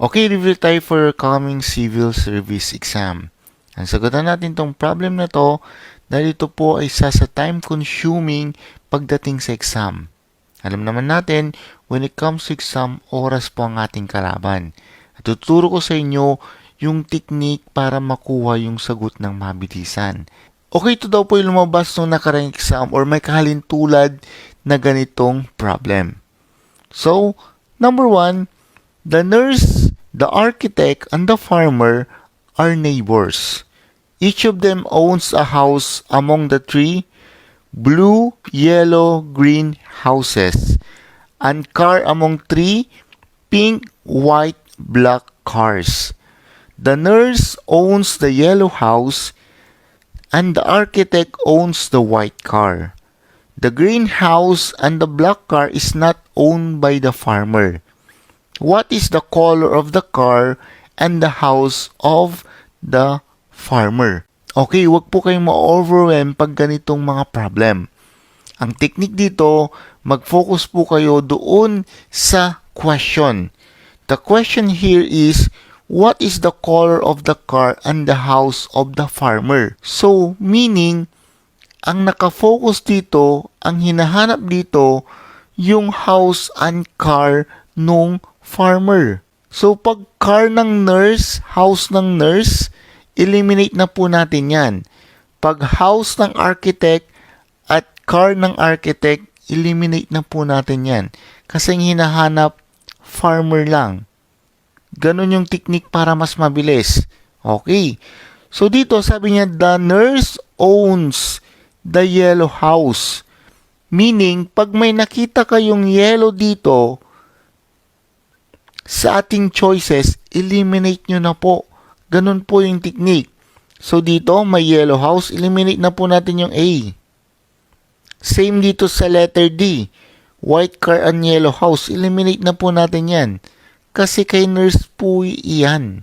Okay, review tayo for coming civil service exam. Ang sagutan natin tong problem na to dahil ito po ay isa sa time-consuming pagdating sa exam. Alam naman natin, when it comes to exam, oras po ang ating kalaban. At tuturo ko sa inyo yung technique para makuha yung sagot ng mabilisan. Okay, ito daw po yung lumabas nung nakarang exam or may kahalintulad na ganitong problem. So, number 1, the nurse, the architect, and the farmer are neighbors. Each of them owns a house among the three blue, yellow, green houses, and car among three pink, white, black cars. The nurse owns the yellow house, and the architect owns the white car. The green house and the black car is not owned by the farmer. What is the color of the car and the house of the farmer? Okay, wag po kayong ma-overwhelm pag ganitong mga problem. Ang technique dito, mag-focus po kayo doon sa question. The question here is, what is the color of the car and the house of the farmer? So, meaning, ang nakafocus dito, ang hinahanap dito, yung house and car nung farmer. So, pag car ng nurse, house ng nurse, eliminate na po natin yan. Pag house ng architect at car ng architect, eliminate na po natin yan. Kasi hinahanap, farmer lang. Ganon yung technique para mas mabilis. Okay. So, dito sabi niya, the nurse owns the yellow house. Meaning, pag may nakita kayong yellow dito, sa ating choices, eliminate nyo na po. Ganun po yung technique. So, dito, may yellow house, eliminate na po natin yung A. Same dito sa letter D. White car and yellow house, eliminate na po natin yan. Kasi kay nurse po iyan.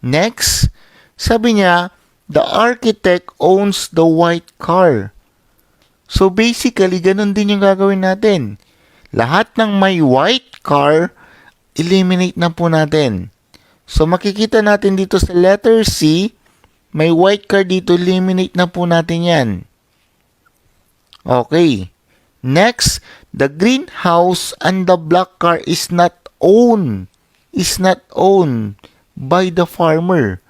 Next, sabi niya, the architect owns the white car. So, basically, ganun din yung gagawin natin. Lahat ng may white car, eliminate na po natin. So, makikita natin dito sa letter C, may white car dito, eliminate na po natin yan. Okay. Next, the green house and the black car is not owned by the farmer.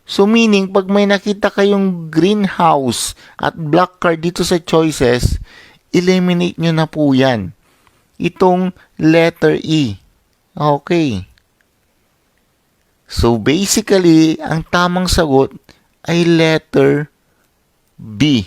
So, meaning, pag may nakita kayong greenhouse at black car dito sa choices, eliminate nyo na po yan. Itong letter E. Okay. So, basically, ang tamang sagot ay letter B.